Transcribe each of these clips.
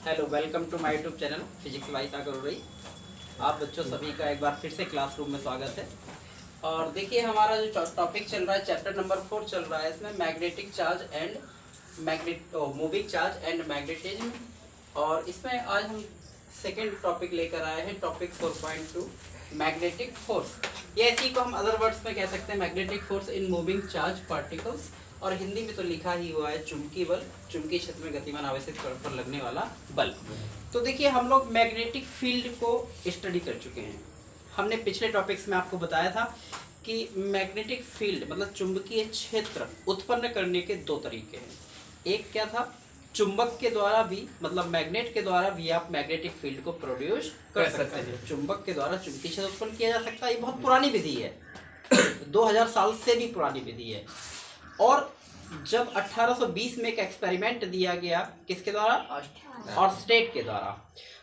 Hello, welcome to my YouTube channel physics by Sagar Urai. आप बच्चों सभी का एक बार फिर से क्लासरूम में स्वागत है। और देखिए, हमारा जो टॉपिक चल रहा है चैप्टर नंबर 4 चल रहा है। इसमें magnetic charge and moving charge and magnetism. और इसमें आज हम सेकेंड टॉपिक लेकर आए हैं, टॉपिक 4.2 मैग्नेटिक फोर्स। ये इसी को हम अदर वर्ड्स में कह सकते हैं magnetic force in moving charge particles, और हिंदी में तो लिखा ही हुआ है चुंबकीय बल, चुंबकीय क्षेत्र में गतिमान आवेशित कण पर लगने वाला बल। तो देखिए, हम लोग मैग्नेटिक फील्ड को स्टडी कर चुके हैं। हमने पिछले टॉपिक्स में आपको बताया था कि मैग्नेटिक फील्ड मतलब चुंबकीय क्षेत्र उत्पन्न करने के दो तरीके हैं। एक क्या था, चुंबक के द्वारा भी मतलब मैग्नेट के द्वारा भी आप मैग्नेटिक फील्ड को प्रोड्यूस कर सकते हैं। चुंबक के द्वारा चुंबकीय क्षेत्र उत्पन्न किया जा सकता है। ये बहुत पुरानी विधि है, 2000 साल से भी पुरानी विधि है। और जब 1820 में एक एक्सपेरिमेंट दिया गया, किसके द्वारा? ऑर्स्टेड के द्वारा।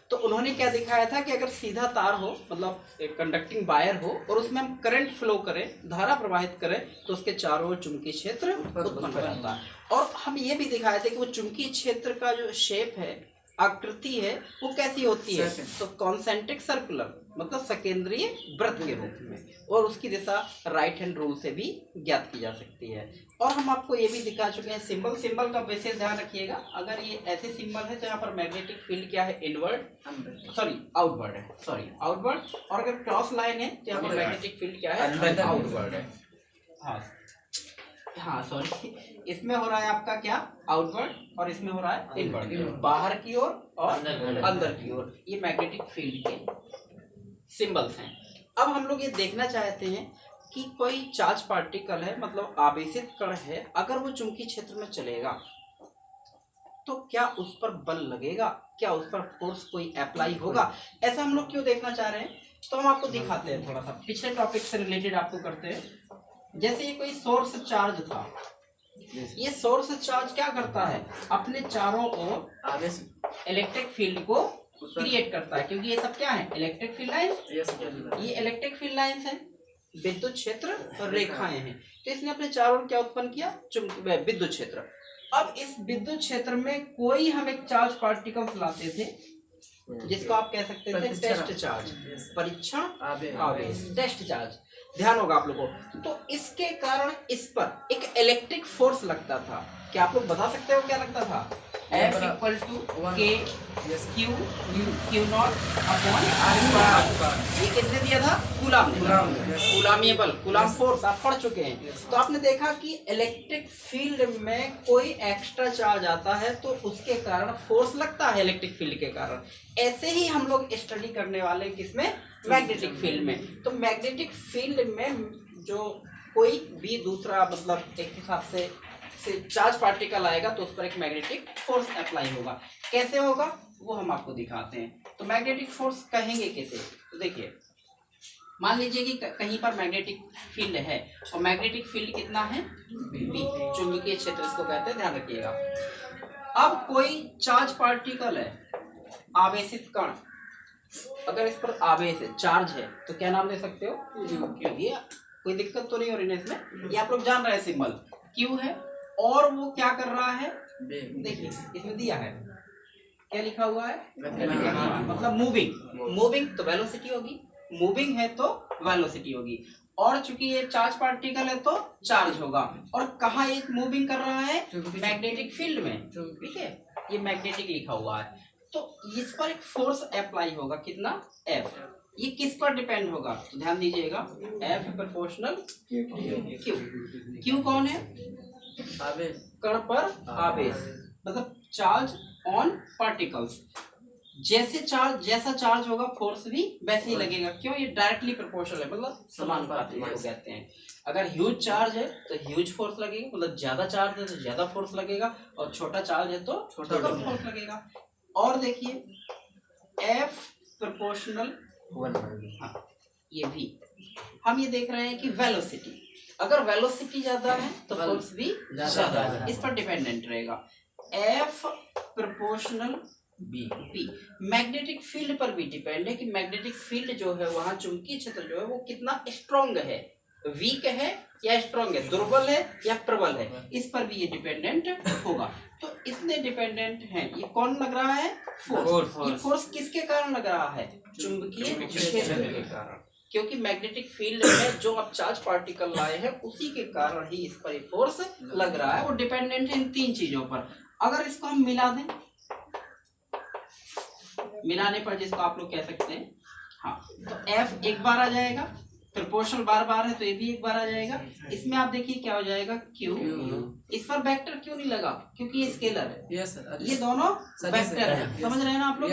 तो उन्होंने क्या दिखाया था कि अगर सीधा तार हो मतलब एक कंडक्टिंग वायर हो और उसमें हम करंट फ्लो करें, धारा प्रवाहित करें, तो उसके चारों ओर चुंबकीय क्षेत्र उत्पन्न हो जाता है। और हम ये भी दिखाए थे कि वो चुंबकीय क्षेत्र का जो शेप है, आकृति है, वो कैसी होती है, तो कॉन्सेंट्रिक सर्कुलर मतलब सकेंद्रीय वृत्त के रूप में, और उसकी दिशा राइट हैंड रूल से भी ज्ञात की जा सकती है। और हम आपको ये भी दिखा चुके हैं सिंबल का विशेष ध्यान रखिएगा। अगर ये ऐसे सिंबल है तो यहाँ पर मैग्नेटिक फील्ड क्या है, आउटवर्ड है, आउटवर्ड। और अगर क्रॉस लाइन है तो यहाँ पर मैग्नेटिक फील्ड क्या है, आउटवर्ड है। हाँ सॉरी, इसमें हो रहा है आपका क्या, आउटवर्ड, और इसमें हो रहा है इनवर्ड, बाहर की ओर और अंदर की ओर। ये मैग्नेटिक फील्ड के सिंबल्स हैं। अब हम लोग ये देखना चाहते हैं कि कोई चार्ज पार्टिकल है मतलब आवेशित कण है, अगर वो चुंबकीय क्षेत्र में चलेगा तो क्या उस पर बल लगेगा, क्या उस पर फोर्स कोई अप्लाई होगा। ऐसा हम लोग क्यों देखना चाह रहे हैं, तो हम आपको दिखाते हैं। थोड़ा सा पिछले टॉपिक से रिलेटेड आपको करते हैं। जैसे ये कोई सोर्स चार्ज था, ये सोर्स चार्ज क्या करता है, अपने चारों ओर इलेक्ट्रिक फील्ड को क्रिएट करता है, क्योंकि ये सब क्या है, इलेक्ट्रिक फील्ड लाइंस। ये इलेक्ट्रिक फील्ड लाइंस है, विद्युत क्षेत्र और रेखाएं हैं। तो इसने अपने चारों ओर क्या उत्पन्न किया, विद्युत क्षेत्र। अब इस विद्युत क्षेत्र में कोई हम एक चार्ज पार्टिकल्स लाते थे जिसको आप कह सकते थे टेस्ट चार्ज, परीक्षण आवेश, टेस्ट चार्ज। ध्यान होगा आप लोगों को। तो इसके कारण इस पर एक इलेक्ट्रिक फोर्स लगता था। क्या आप लोग बता सकते हो क्या लगता था? F इक्वल टू के क्यू नॉट अपॉन आर। ये किसने दिया था? कूलाम ने। कूलामीय बल, कूलाम फोर्स आप पढ़ चुके हैं। तो आपने देखा कि इलेक्ट्रिक फील्ड में कोई एक्स्ट्रा चार्ज आता है तो उसके कारण फोर्स लगता है इलेक्ट्रिक फील्ड के कारण। ऐसे ही हम लोग स्टडी करने वाले किसमें, मैग्नेटिक फील्ड में। तो मैग्नेटिक फील्ड में जो कोई भी दूसरा मतलब एक हिसाब से चार्ज पार्टिकल आएगा तो उस पर एक मैग्नेटिक फोर्स अप्लाई होगा। कैसे होगा वो हम आपको दिखाते हैं। तो मैग्नेटिक फोर्स कहेंगे कैसे, तो देखिए, मान लीजिए कि कहीं पर मैग्नेटिक फील्ड है और मैग्नेटिक फील्ड कितना है, बी, चुंबकीय क्षेत्र इसको कहते हैं, ध्यान रखिएगा। अब कोई चार्ज पार्टिकल है, आवेशित कण, अगर इस पर आवेश है, चार्ज है, तो क्या नाम दे सकते हो, क्योंकि कोई दिक्कत तो नहीं हो रही है इसमें, ये आप लोग जान रहे हैं, सिंबल क्यू है। और वो क्या कर रहा है, देखिए इसमें दिया है क्या लिखा हुआ है, मतलब मूविंग तो वेलोसिटी होगी, मूविंग है तो वेलोसिटी होगी। और चूंकि ये चार्ज पार्टिकल है तो चार्ज होगा। और कहाँ ये मूविंग कर रहा है, मैग्नेटिक फील्ड में, ठीक है, ये मैग्नेटिक लिखा हुआ है। तो इस पर एक फोर्स अप्लाई होगा, कितना, F। ये किस पर डिपेंड होगा, तो ध्यान दीजिएगा, F प्रोपोर्शनल Q कौन है, आवेश, कण पर आवेश मतलब चार्ज ऑन पार्टिकल्स। जैसा चार्ज होगा फोर्स भी वैसे ही लगेगा। क्यों, ये डायरेक्टली प्रोपोर्शनल है, मतलब समानुपाती को कहते हैं। अगर ह्यूज चार्ज है तो ह्यूज फोर्स लगेगा, मतलब ज्यादा चार्ज है तो ज्यादा फोर्स लगेगा, और छोटा चार्ज है तो छोटा फोर्स लगेगा। और देखिए F प्रोपोर्शनल 1, हाँ ये भी हम ये देख रहे हैं कि वेलोसिटी, अगर वेलोसिटी ज्यादा है तो फोर्स भी ज्यादा है, इस पर डिपेंडेंट रहेगा। F proportional B magnetic field पर भी डिपेंड है कि मैग्नेटिक फील्ड जो है वहां चुंबकीय क्षेत्र जो है वो कितना स्ट्रॉन्ग है। वीक है या स्ट्रांग है, दुर्बल है या प्रबल है, इस पर भी ये डिपेंडेंट होगा। तो इतने डिपेंडेंट हैं। ये कौन लग रहा है? फोर्स। ये फोर्स किसके कारण लग रहा है? चुंबकीय क्षेत्र के कारण, क्योंकि मैग्नेटिक फील्ड में जो आप चार्ज पार्टिकल लाए हैं उसी के कारण ही इस पर ये फोर्स लग रहा है। वो डिपेंडेंट है इन तीन चीजों पर। अगर इसको हम मिला दें, मिलाने पर जिसको आप लोग कह सकते हैं, हाँ, तो F एक बार आ जाएगा, प्रोपोर्शनल बार बार है तो ये भी एक बार आ जाएगा। इसमें आप देखिए क्या हो जाएगा, Q। इस पर वेक्टर क्यों नहीं लगा? क्योंकि ये स्केलर है। ये दोनों वेक्टर है, समझ रहे हैं ना आप लोग?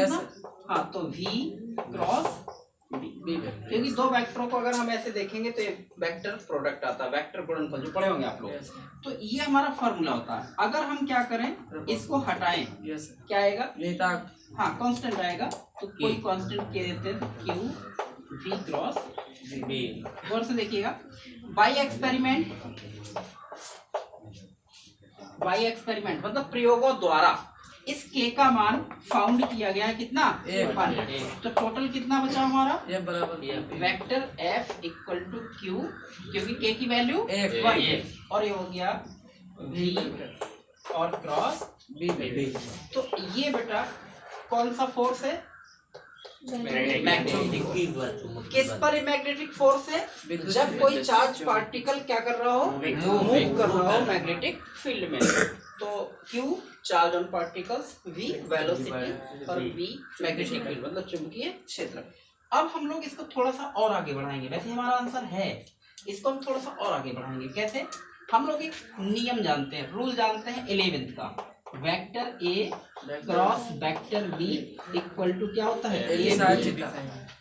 हाँ, तो V क्रॉस B, क्योंकि दो वेक्टरों को अगर हम ऐसे देखेंगे तो ये वेक्टर प्रोडक्ट आता है, वेक्टर गुणनफल जो पढ़े होंगे आप लोग। तो ये हमारा फॉर्मूला होता है। अगर हम क्या करें, इसको हटाएं, क्या आएगा? हाँ, कांस्टेंट आएगा। तो कोई कांस्टेंट के देते हैं, तो Q V क्रॉस B। गौर से देखिएगा, बाई एक्सपेरिमेंट मतलब प्रयोगों द्वारा इस K का मान फाउंड किया गया है। कितना? 1। तो टोटल कितना बचा हमारा? Vector F equal to Q, क्योंकि K की वैल्यू 1, और ये हो गया V और क्रॉस B। तो ये बेटा कौन सा फोर्स है? मैग्नेटिक। किस पर मैग्नेटिक फोर्स है? जब कोई चार्ज पार्टिकल क्या कर रहा हो, मूव कर रहा हो मैग्नेटिक फील्ड में। तो Q charge on particles, V velocity और B मैग्नेटिक फील्ड मतलब चुंबकीय क्षेत्र। अब हम लोग इसको थोड़ा सा और आगे बढ़ाएंगे। वैसे हमारा आंसर है, इसको हम थोड़ा सा और आगे बढ़ाएंगे। कैसे? हम लोग एक नियम जानते हैं, रूल जानते हैं 11th का। Vector A cross vector B equal to क्या होता है?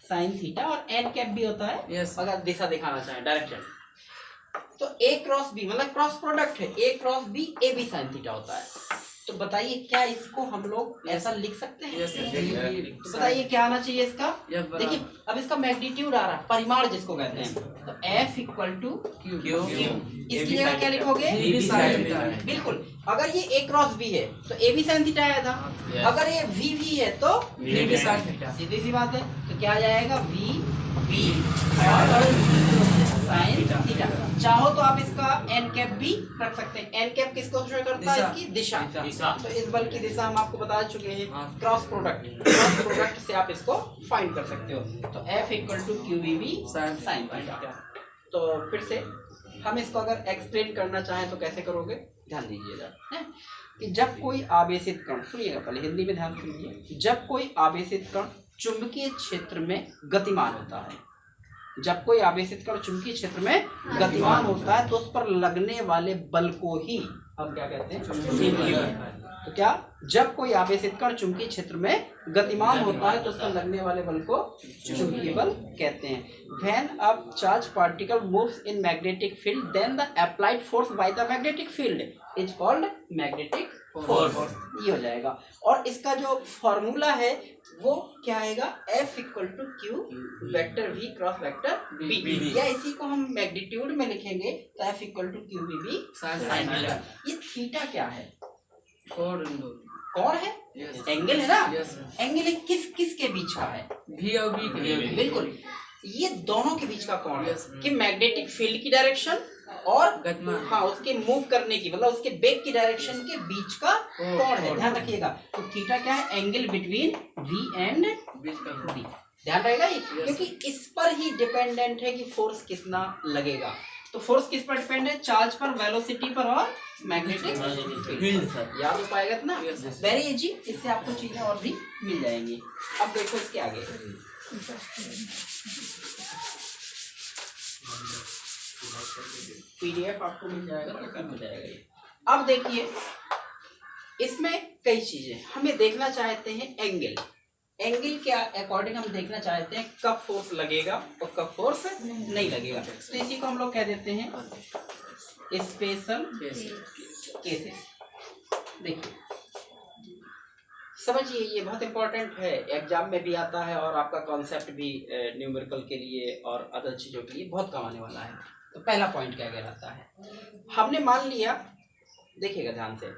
साइन थीटा, और एन कैप भी होता है अगर दिशा दिखाना चाहे, डायरेक्शन। तो A क्रॉस B मतलब क्रॉस प्रोडक्ट है, A cross B A B sine theta होता है। तो बताइए क्या इसको हम लोग ऐसा लिख सकते हैं? तो बताइए क्या आना चाहिए इसका? देखिए अब इसका मैग्नीट्यूड आ रहा है, परिमाण जिसको कहते हैं। तो F इक्वल टू Q, इसकी जगह क्या लिखोगे? बिल्कुल। अगर ये A क्रॉस B है तो A B साइन थीटा आया था, अगर ये V V है तो V B साइन थीटा, सीधी सी बात है। तो क्या आ जाएगा? V B sine theta. चाहो तो आप इसका एन कैप भी रख सकते हैं। एन कैप किसको शो करता है? इसकी दिशा। तो इस बल की दिशा हम आपको बता चुके हैं, क्रॉस प्रोडक्ट से आप इसको फाइंड कर सकते हो। तो F equal to Q we B sine theta. तो फिर से हम इसको अगर एक्सप्लेन करना चाहें तो कैसे करोगे? ध्यान दीजिएगा कि जब कोई आवेशित कण, सुनिएगा पहले हिंदी में ध्यान सुनिए, जब कोई आवेशित कण चुंबकीय क्षेत्र में गतिमान होता है, जब कोई आवेशित कण चुंबकीय क्षेत्र में गतिमान होता है तो उस पर लगने वाले बल को ही हम क्या कहते हैं? चुंबकीय बल। तो क्या, जब कोई आवेशित कण चुंबकीय क्षेत्र में गतिमान होता है तो उस पर लगने वाले बल को चुंबकीय बल कहते हैं। When a charged particle moves in magnetic field, then the applied force by the magnetic field is called magnetic force। ये हो जाएगा। और इसका जो फॉर्मूला है वो क्या आएगा? F equal to q vector V cross vector B, या इसी को हम मैग्नीट्यूड में लिखेंगे तो F equal to Q we B sine theta. ये थीटा क्या है? कौन है? एंगल है ना? एंगल किस किस के बीच का है? V और B के। बिल्कुल, ये दोनों के बीच का कोण है कि मैग्नेटिक फील्ड की डायरेक्शन और हाँ उसके मूव करने की मतलब उसके बेग की डायरेक्शन के बीच का कोण है। ध्यान रखिएगा। तो थीटा क्या है? Angle between V and B। ध्यान रहेगा ये, क्योंकि इस पर ही डिपेंडेंट है कि फोर्स कितना लगेगा। तो फोर्स किस पर डिपेंड है? चार्ज पर, वेलोसिटी पर और मैग्नेटिक फील्ड। याद हो पाएगा ना? Very easy. इससे आपको चीजें और भी मिल जाएंगी। अब देखो इसके आगे, PDF आपको मिल जाएगा तो कर मिल जाएगा ये। अब देखिए इसमें कई चीजें हमें देखना चाहते हैं। एंगल के अकॉर्डिंग हम देखना चाहते हैं कब फोर्स लगेगा और कब फोर्स नहीं लगेगा। तो इसी को हम लोग कह देते हैं स्पेशल केसेस। देखिए समझिए, ये बहुत इंपॉर्टेंट है, एग्जाम में भी आता है और आपका कॉन्सेप्ट भी न्यूमेरिकल के लिए और अदर चीज़ों के लिए बहुत काम आने वाला है। तो पहला पॉइंट क्या कहलाता है? हमने मान लिया, देखिएगा ध्यान से,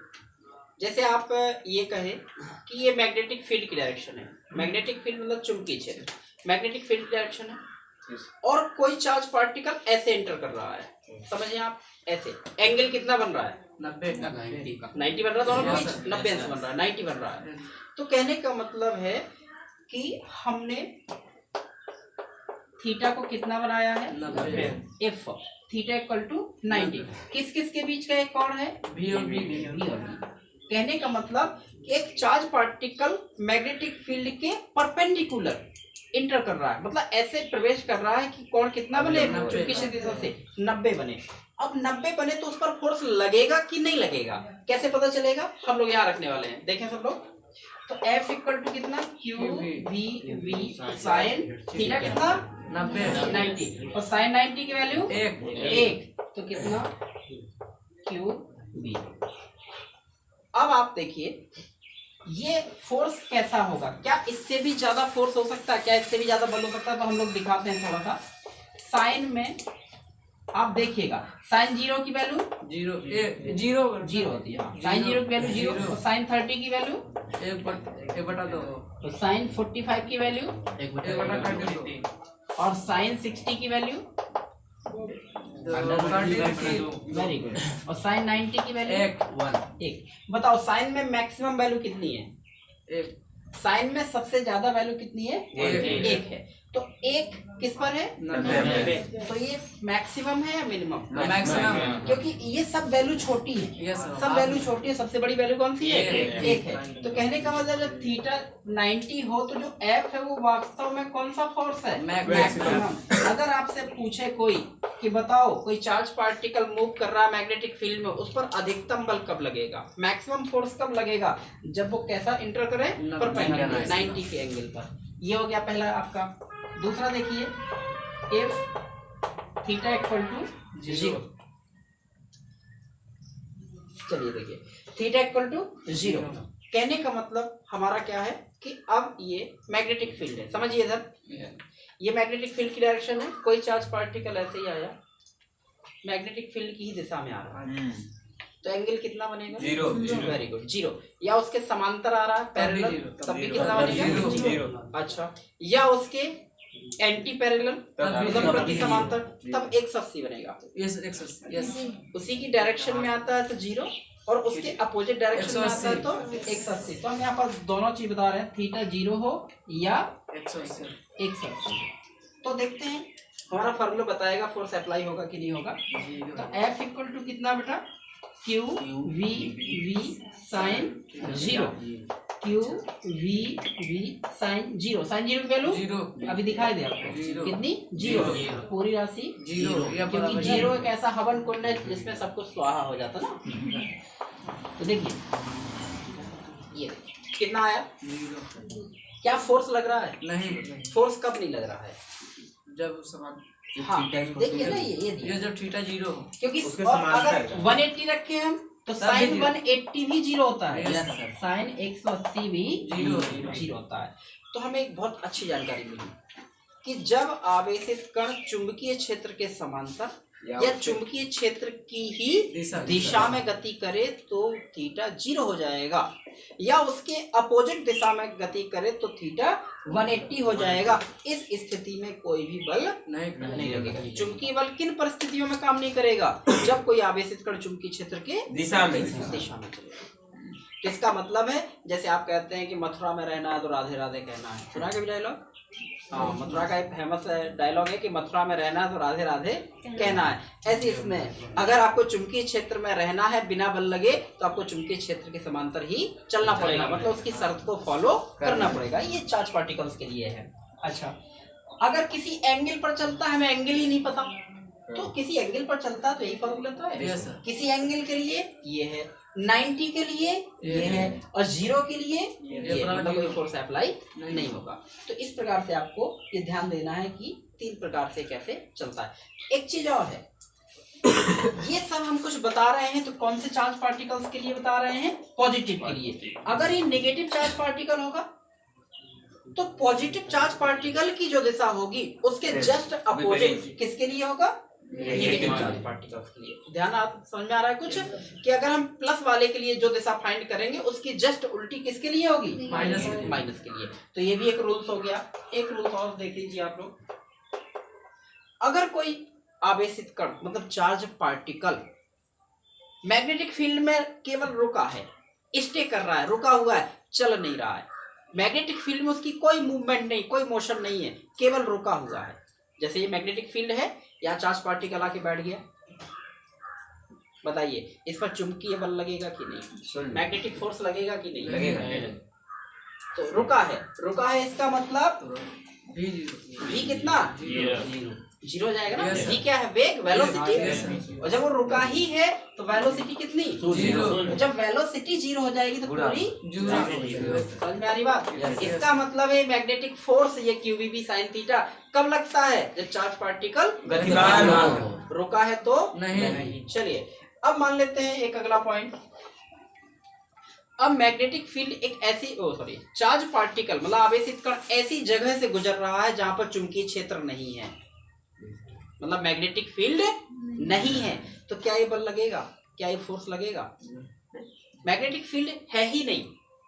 जैसे आप ये कहें कि ये मैग्नेटिक फील्ड की डायरेक्शन है। मैग्नेटिक फील्ड मतलब चुंबकीय क्षेत्र, मैग्नेटिक फील्ड की डायरेक्शन है। और कोई चार्ज पार्टिकल ऐसे एंटर कर रहा है, समझिए आप, ऐसे एंगल कितना बन रहा है 90 बन रहा है, दोनों बीच 90 अंश बन रहा है, 90 बन रहा है। तो कहने का मतलब है कि हमने थीटा को कितना बनाया है 90, एफ थीटा इक्वल टू 90, किस किस के बीच का एक कोण है V और B। कहने का मतलब एक चार्ज पार्टिकल मैग्नेटिक फील्ड के परपेंडिकुलर इंटर कर रहा है, मतलब ऐसे प्रवेश कर रहा है कि कोण कितना बने, चुंबकीय क्षेत्र से 90 बने। अब 90 बने तो उस पर फोर्स लगेगा कि नहीं लगेगा, कैसे पता चलेगा, हम लोग यहाँ रखने वाले हैं, देखें सब लोग। तो F इक्वल टू कितना Q V साइन थीटा कितना 90 और साइन 90 की वैल्यू 1, तो कितना Q V। अब आप देखिए ये फोर्स कैसा होगा, क्या इससे भी ज्यादा फोर्स हो सकता है, क्या इससे भी ज्यादा बल हो सकता है, तो हम लोग दिखाते हैं थोड़ा सा। साइन में आप देखिएगा साइन 0 की वैल्यू 0 होती है, साइन 0 की वैल्यू 0 और साइन 30 की वैल्यू 1/2 और साइन 45 की वैल्यू 1/32 और साइन 60 की वैल्यू वेरी गुड और साइन 90 की वैल्यू 1। बताओ साइन में मैक्सिमम वैल्यू कितनी है, साइन में सबसे ज्यादा वैल्यू कितनी है 1 है, तो 1 किस पर है 90, तो ये मैक्सिमम है या मिनिमम, मैक्सिमम, क्योंकि ये सब वैल्यू छोटी है, सब वैल्यू छोटी है, सबसे बड़ी वैल्यू कौन सी है 1 है। तो कहने का मतलब जब थीटा 90 हो तो जो F है वो वास्तव में कौन सा फोर्स है, मैक्सिमम। अगर आपसे पूछे कोई कि बताओ कोई चार्ज पार्टिकल मूव कर रहा है मैग्नेटिक फील्ड में, उस पर अधिकतम बल कब लगेगा, मैक्सिमम फोर्स कब लगेगा, जब वो कैसा इंटर करे परपेंडिकुलर 90 के एंगल पर। ये हो गया पहला आपका। दूसरा देखिए इफ थीटा इक्वल टू 0, चलिए देखिए थीटा इक्वल टू 0, कहने का मतलब हमारा क्या है कि अब ये मैग्नेटिक फील्ड है, समझिए इधर ये मैग्नेटिक फील्ड की डायरेक्शन है, कोई चार्ज पार्टिकल ऐसे ही आया मैग्नेटिक फील्ड की ही दिशा में आ रहा है, तो एंगल कितना बनेगा 0, वेरी गुड 0, या उसके समांतर आ रहा है पैरेलल, तब भी कितना बनेगा 0। अच्छा, या उसके एंटी पैरेलल मतलब प्रति समांतर, तब 180 बनेगा, यस उसी की डायरेक्शन में आता है तो 0 और उसके अपोजिट डायरेक्शन में आता है तो 180। तो हम यहाँ पर दोनों चीज बता रहे हैं, थीटा 0 हो या 180। तो देखते हैं हमारा फॉर्मूला बताएगा फोर्स अप्लाई होगा कि नहीं होगा। तो F इक्वल टू कितना बेटा Q V sine 0, Q V sine 0, sine 0 की वैल्यू 0 अभी दिखाई दे आपको कितनी 0, पूरी राशि 0, क्योंकि 0 एक ऐसा हवन कुंड है जिसमें सब कुछ स्वाहा हो जाता ना। तो देखिए ये कितना आया, क्या फोर्स लग रहा है, नहीं फोर्स कब नहीं लग रहा है, जब समान, हाँ देखिए ना ये जब थीटा 0 हो, क्योंकि अगर 180 रखे हम तो साइन 180 भी 0 होता है, साइन 180 भी 0 होता है। तो हमें एक बहुत अच्छी जानकारी मिली कि जब आवेशित कण चुंबकीय क्षेत्र के समांतर या चुंबकीय क्षेत्र की ही दिशा में गति करे तो थीटा 0 हो जाएगा, या उसके अपोजिट दिशा में गति करे तो थीटा 180 हो जाएगा। इस स्थिति में कोई भी बल नहीं लगेगा। चुंबकीय बल किन परिस्थितियों में काम नहीं करेगा, जब कोई आवेशित कण चुंबकीय क्षेत्र के दिशा में चलेगा। तो इसका मतलब है जैसे आप कहते हैं कि मथुरा में रहना है तो राधे राधे कहना है, सुना का भी डायलॉग, हाँ मथुरा का एक फेमस डायलॉग है कि मथुरा में रहना है तो राधे राधे कहना है। ऐसे इसमें अगर आपको चुंबकीय क्षेत्र में रहना है बिना बल लगे तो आपको चुंबकीय क्षेत्र के समांतर ही चलना पड़ेगा, मतलब उसकी शर्त को फॉलो करना पड़ेगा। ये चार्ज पार्टिकल्स के लिए है। अच्छा, अगर किसी एंगल पर चलता है, हमें एंगल ही नहीं पता, तो किसी एंगल पर चलता है तो यही फॉर्मूला तो है, किसी एंगल के लिए ये है, 90 के लिए ये है और 0 के लिए ये, मतलब कोई फोर्स अप्लाई नहीं होगा। तो इस प्रकार से आपको ये ध्यान देना है कि 3 प्रकार से कैसे चलता है। एक चीज और है, ये सब हम कुछ बता रहे हैं तो कौन से चार्ज पार्टिकल्स के लिए बता रहे हैं, पॉजिटिव के लिए। अगर ये नेगेटिव चार्ज पार्टिकल होगा तो पॉजिटिव चार्ज पार्टिकल की जो दिशा होगी उसके जस्ट अपोजिट किसके लिए होगा, नेगेटिव चार्ज पार्टिकल्स के लिए। ध्यान आप समझ में आ रहा है कुछ, कि अगर हम प्लस वाले के लिए जो दिशा फाइंड करेंगे उसकी जस्ट उल्टी किसके लिए होगी, माइनस के लिए। तो ये भी एक रूल्स हो गया। एक रूल्स और देख लीजिए आप लोग, अगर कोई आवेशित कण मतलब चार्ज पार्टिकल मैग्नेटिक फील्ड में केवल रुका है, स्टे कर रहा है, रुका हुआ है, चल नहीं रहा है, मैग्नेटिक फील्ड में उसकी कोई मूवमेंट नहीं, कोई मोशन नहीं है, केवल रुका हुआ है, जैसे ये मैग्नेटिक फील्ड है, यहाँ चार्ज पार्टिकल आके बैठ गया, बताइए इस पर चुंबकीय बल लगेगा कि नहीं, मैग्नेटिक फोर्स लगेगा कि नहीं लगेगा। तो रुका है इसका मतलब v कितना, जीरो जाएगा ना। v क्या है, वेग, वेलोसिटी। और जब वो रुका ही है तो वेलोसिटी कितनी, जीरो। जब वेलोसिटी जीरो हो जाएगी तो पूरी समझ में आ रही बात। इसका मतलब है मैग्नेटिक फोर्स ये QVB sin थीटा कब लगता है, जब चार्ज पार्टिकल गतिमान हो, रुका है तो नहीं। चलिए अब मान लेते हैं एक अगला पॉइंट। अब मैग्नेटिक फील्ड एक ऐसी चार्ज पार्टिकल मतलब आवेशित कण ऐसी जगह से गुजर रहा है जहां पर चुंबकीय क्षेत्र नहीं है, मतलब मैग्नेटिक फील्ड नहीं है, तो क्या ये बल लगेगा, क्या ये फोर्स लगेगा, मैग्नेटिक फील्ड है ही नहीं।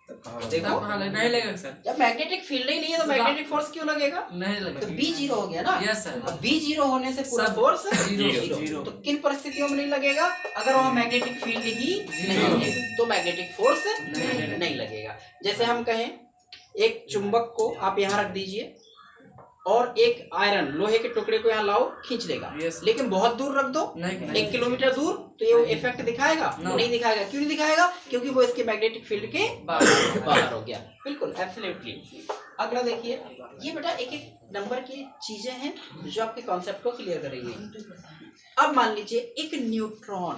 देखो नहीं लगेगा सर, जब मैग्नेटिक फील्ड ही नहीं है तो मैग्नेटिक फोर्स क्यों लगेगा, नहीं लगेगा। तो B जीरो हो गया ना। यस सर, B जीरो होने से पूरा फोर्स जीरो। तो किन परिस्थितियों में नहीं लगेगा, अगर वहाँ मैग्नेटिक फील्ड ही नहीं है तो मैग्नेटिक फोर्स नहीं लगेगा। जैसे हम कहें एक चुंबक को आप यहाँ रख दीजिए और एक आयरन लोहे के टुकड़े को यहाँ लाओ, खींच लेगा, लेकिन बहुत दूर रख दो, 1 किलोमीटर दूर, तो ये इफेक्ट दिखाएगा नहीं दिखाएगा। क्यों नहीं दिखाएगा, क्योंकि वो इसके मैग्नेटिक फील्ड के बाहर हो गया। बिल्कुल एब्सोल्युटली। अगला देखिए, ये बेटा एक एक नंबर की चीजें हैं जो आपके कॉन्सेप्ट को क्लियर करेंगे। अब मान लीजिए एक न्यूट्रॉन,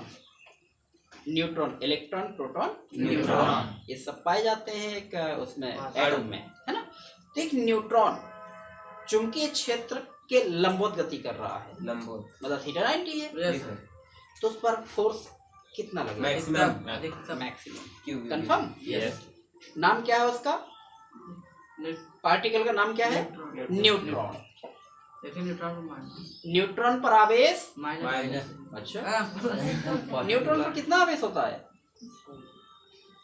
इलेक्ट्रॉन, प्रोटॉन, न्यूट्रॉन, ये सब पाए जाते हैं एक उसमें एटम में, है ना। तो एक न्यूट्रॉन चुंबकीय क्षेत्र के लंबवत गति कर रहा है, मतलब थीटा 90 है, तो उस पर फोर्स कितना लगेगा, मैक्सिमम। कंफर्म। नाम क्या है उसका, पार्टिकल का नाम क्या है, न्यूट्रॉन। न्यूट्रॉन पर आवेश अच्छा, न्यूट्रॉन पर कितना आवेश होता है,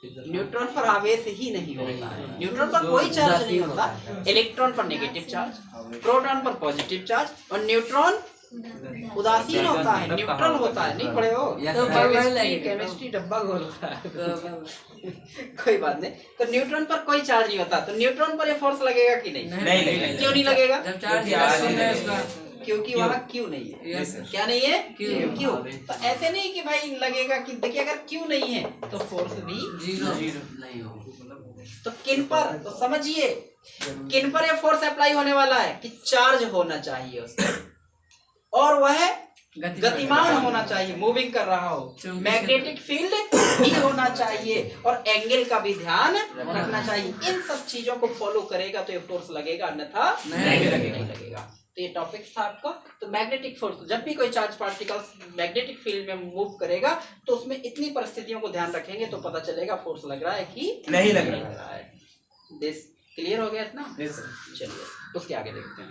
न्यूट्रॉन पर आवेश ही नहीं होता है, न्यूट्रॉन पर कोई चार्ज नहीं होता। इलेक्ट्रॉन पर नेगेटिव चार्ज, प्रोटॉन पर पॉजिटिव चार्ज, और न्यूट्रॉन उदासीन होता है, न्यूट्रल होता है। नहीं पढ़े हो, केमिस्ट्री डब्बा घोल रहा है कोई बात नहीं। तो न्यूट्रॉन पर कोई चार्ज नहीं होता, तो न्यूट्रॉन पर ये फोर्स लगेगा कि नहीं, क्यों नहीं लगेगा, क्योंकि वहाँ क्यों नहीं है। क्या नहीं है, क्यों। तो ऐसे नहीं कि भाई लगेगा कि देखिए अगर क्यों नहीं है तो फोर्स भी जीरो नहीं हो। तो किन पर, तो समझिए किन पर ये फोर्स अप्लाई होने वाला है कि चार्ज होना चाहिए उसका, और वह गतिमान होना चाहिए, मूविंग कर रहा हो, मैग्नेटिक फील्ड भी होना चाहिए, और एंगल का भी ध्यान रखना चाहिए। इन सब चीजों को फॉलो करेगा तो ये फोर्स लगेगा, अन्यथा नहीं लगेगा। तो ये टॉपिक था आपका। तो मैग्नेटिक फोर्स, जब भी कोई चार्ज पार्टिकल मैग्नेटिक फील्ड में मूव करेगा तो उसमें इतनी परिस्थितियों को ध्यान रखेंगे तो पता चलेगा फोर्स लग रहा है कि नहीं लग रहा है। दिस क्लियर हो गया इतना। चलिए उसके आगे देखते हैं।